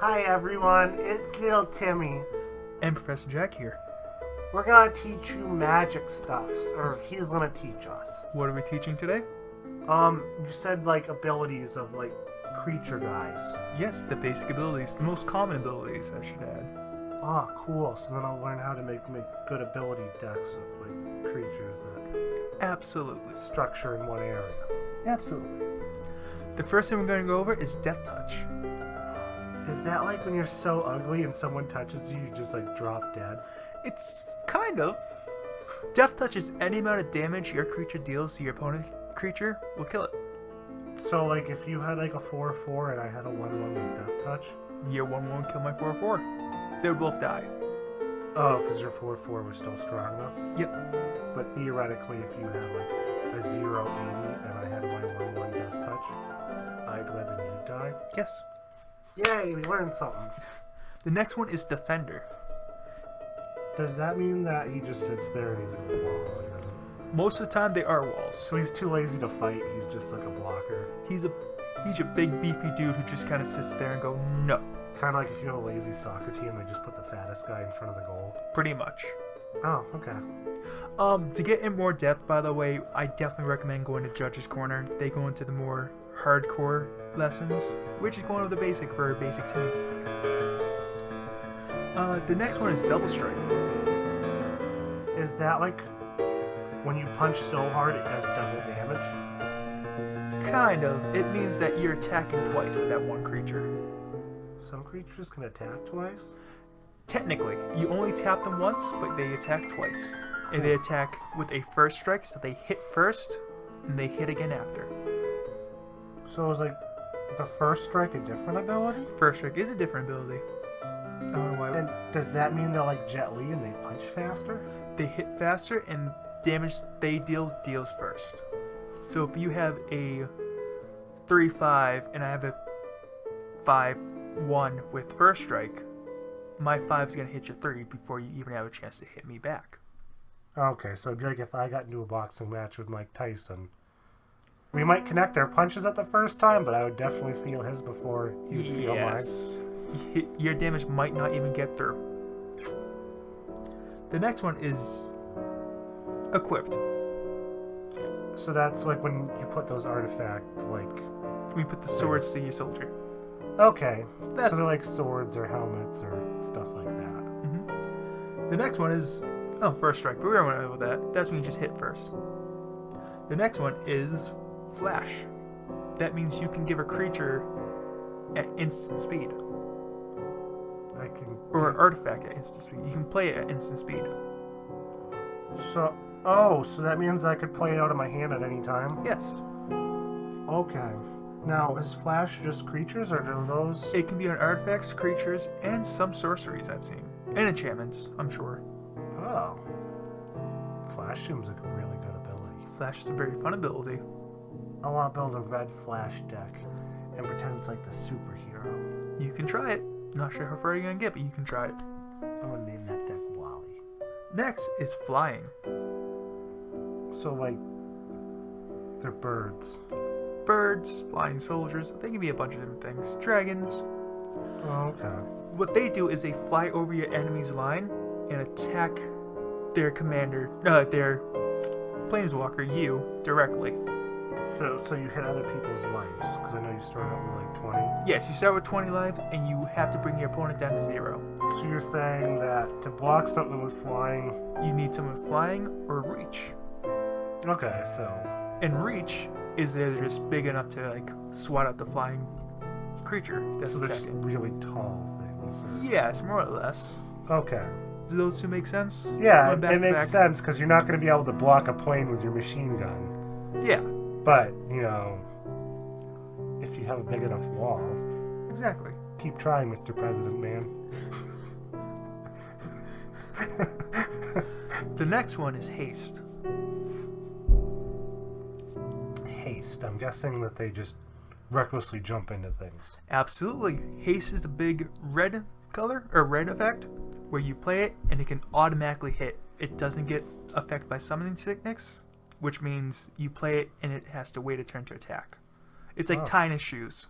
Hi everyone, it's little Timmy. And Professor Jack here. We're gonna teach you magic stuffs, or he's gonna teach us. What are we teaching today? You said like abilities of like creature guys. Yes, the basic abilities, the most common abilities, I should add. Ah, cool. So then I'll learn how to make good ability decks of like creatures that Absolutely. structure in one area. Absolutely. The first thing we're going to go over is Death Touch. Is that like when you're so ugly and someone touches you, you just like drop dead? It's kind of. Death Touch is any amount of damage your creature deals to your opponent creature will kill it. So like if you had like a 4/4 and I had a 1/1 with death touch? Your 1/1 kill my 4/4. They would both die. Oh, because your 4/4 was still strong enough? Yep. But theoretically, if you had like a 0/80 and I had my 1/1 death touch, I'd live and you'd die? Yes. Yay, we learned something. The next one is Defender. Does that mean that he just sits there and he's like a wall? He doesn't... Most of the time they are walls. So he's too lazy to fight, he's just like a blocker. He's a big beefy dude who just kind of sits there and go, no. Kind of like if you have a lazy soccer team, they just put the fattest guy in front of the goal. Pretty much. Oh, okay. To get in more depth, by the way, I definitely recommend going to Judge's Corner. They go into the more hardcore lessons, which is going over the basic for basic Timmy. The next one is Double Strike. Is that like when you punch so hard it does double damage? Kind of. It means that you're attacking twice with that one creature. Some creatures can attack twice? Technically, you only tap them once, but they attack twice. And they attack with a first strike, so they hit first, and they hit again after. So is like the first strike a different ability? First strike is a different ability. I don't know why. And does that mean they're like Jet Li and they punch faster? They hit faster, and damage they deals first. So if you have a 3/5 and I have a 5/1 with first strike, my 5 is going to hit your 3 before you even have a chance to hit me back. Okay, so it'd be like if I got into a boxing match with Mike Tyson. We might connect our punches at the first time, but I would definitely feel his before he would feel mine. Your damage might not even get through. The next one is Equipped. So that's like when you put those artifacts, like... We put the swords to your soldier. Okay. That's... So they're like swords or helmets or stuff like that. Mm-hmm. The next one is... Oh, first strike, but we don't want to know that. That's when you just hit first. The next one is Flash. That means you can give a creature at instant speed. I can... Or an artifact at instant speed. You can play it at instant speed. So... Oh, so that means I could play it out of my hand at any time? Yes. Okay. Now, is Flash just creatures, or do those... It can be on artifacts, creatures, and some sorceries I've seen. And enchantments, I'm sure. Oh. Flash seems like a really good ability. Flash is a very fun ability. I want to build a red Flash deck and pretend it's like the superhero. You can try it. Not sure how far you're going to get, but you can try it. I'm going to name that deck Wally. Next is Flying. So, like, they're birds. Birds, flying soldiers, they can be a bunch of different things. Dragons. Oh, okay. What they do is they fly over your enemy's line and attack their commander, their planeswalker, you, directly. So you hit other people's lives, because I know you start out with like 20. Yes, you start with 20 life, and you have to bring your opponent down to 0. So you're saying that to block something with flying... You need someone with flying or reach. Okay, so... And reach is they're just big enough to like swat out the flying creature that's so they're attacking. just really tall things. Or... Yes, more or less. Okay. Do those two make sense? Yeah, it makes sense, because you're not going to be able to block a plane with your machine gun. Yeah. But, you know, if you have a big enough wall... Exactly. Keep trying, Mr. President, man. The next one is Haste. Haste. I'm guessing that they just recklessly jump into things. Absolutely. Haste is a big red color, or red effect, where you play it and it can automatically hit. It doesn't get affected by summoning techniques, which means you play it and it has to wait a turn to attack. It's like tying his shoes.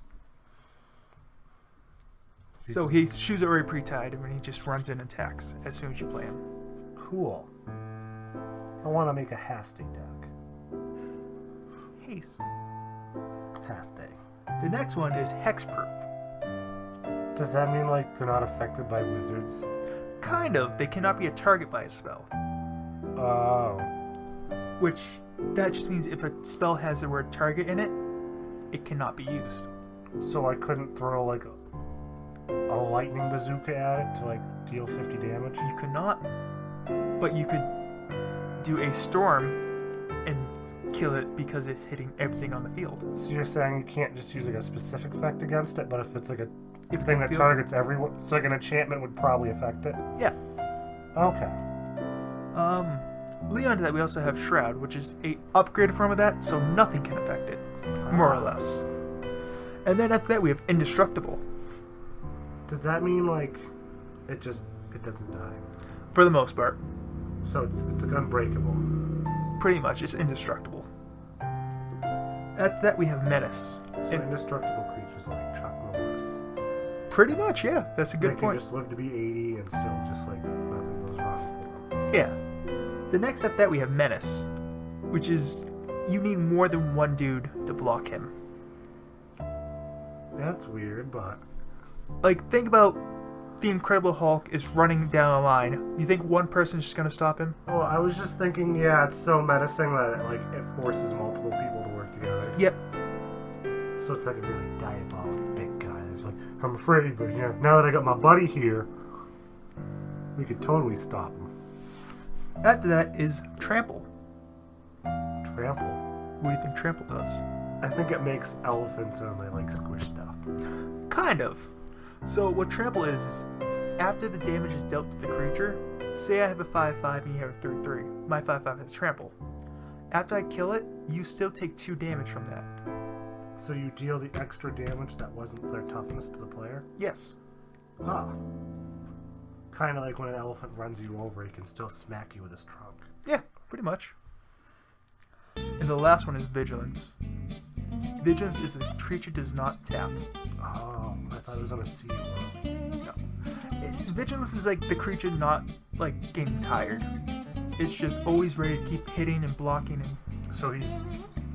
So his shoes are already pre-tied, and he just runs in and attacks as soon as you play him. Cool. I want to make a hasty deck. Haste. Hasty. The next one is hexproof. Does that mean like they're not affected by wizards? Kind of. They cannot be a target by a spell. Oh. Which, that just means if a spell has the word target in it, it cannot be used. So I couldn't throw like a lightning bazooka at it to like deal 50 damage? You could not, but you could do a storm and kill it because it's hitting everything on the field. So you're saying you can't just use like a specific effect against it, but if it's like a If it's thing a that field- targets everyone, so like an enchantment would probably affect it? Yeah. Okay. Leading on to that, we also have Shroud, which is a upgraded form of that, so nothing can affect it, more or less. And then after that, we have Indestructible. Does that mean like it doesn't die? For the most part, So it's like unbreakable. pretty much, it's indestructible. After that, we have Menace. So indestructible creatures like Chuck Norris. Pretty much, yeah, that's a They good can point. just live to be 80 and still just like nothing goes wrong for them. Yeah. The next up that we have Menace, which is you need more than one dude to block him. That's weird, but Like, think about the Incredible Hulk is running down a line. You think one person's just gonna stop him? oh, I was just thinking, yeah, it's so menacing that it forces multiple people to work together. Yep. So it's like a really diabolic big guy. It's like, I'm afraid, but yeah, now that I got my buddy here, we could totally stop him. After that is Trample. Trample. What do you think Trample does? I think it makes elephants and they like squish stuff. Kind of. So what Trample is after the damage is dealt to the creature, say I have a 5/5 and you have a 3/3. My 5/5 has Trample. After I kill it, you still take 2 damage from that. So you deal the extra damage that wasn't their toughness to the player? Yes. Ah. Kind of like when an elephant runs you over, he can still smack you with his trunk. Yeah, pretty much. And the last one is Vigilance. Vigilance is the creature does not tap. Oh, I thought it was on a sea world. No. Vigilance is like the creature not like getting tired. It's just always ready to keep hitting and blocking and So he's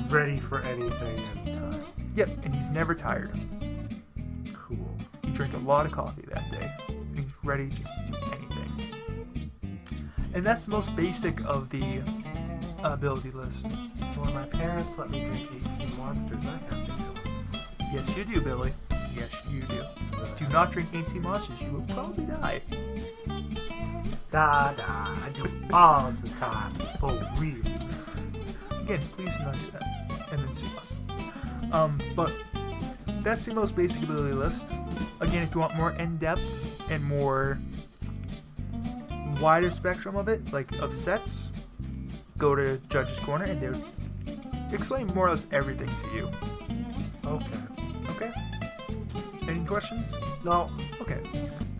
ready for anything anytime. yep, and he's never tired. Cool. He drank a lot of coffee that day. And he's ready just to do anything. And that's the most basic of the ability list. So when my parents let me drink 18 monsters, I have vigilance. Yes, you do, Billy. Yes, you do. Do not drink 18 monsters. You will probably die. Da da, I do all the time. It's for real. Again, please do not do that. And then sue us. But that's the most basic ability list. Again, if you want more in-depth and more wider spectrum of it, like of sets, go to Judge's Corner and they'll explain more or less everything to you. Okay. Okay? Any questions? No. Okay.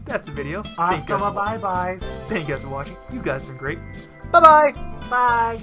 That's the video. Bye-byes. Thank you guys for watching. You guys have been great. Bye-bye! Bye.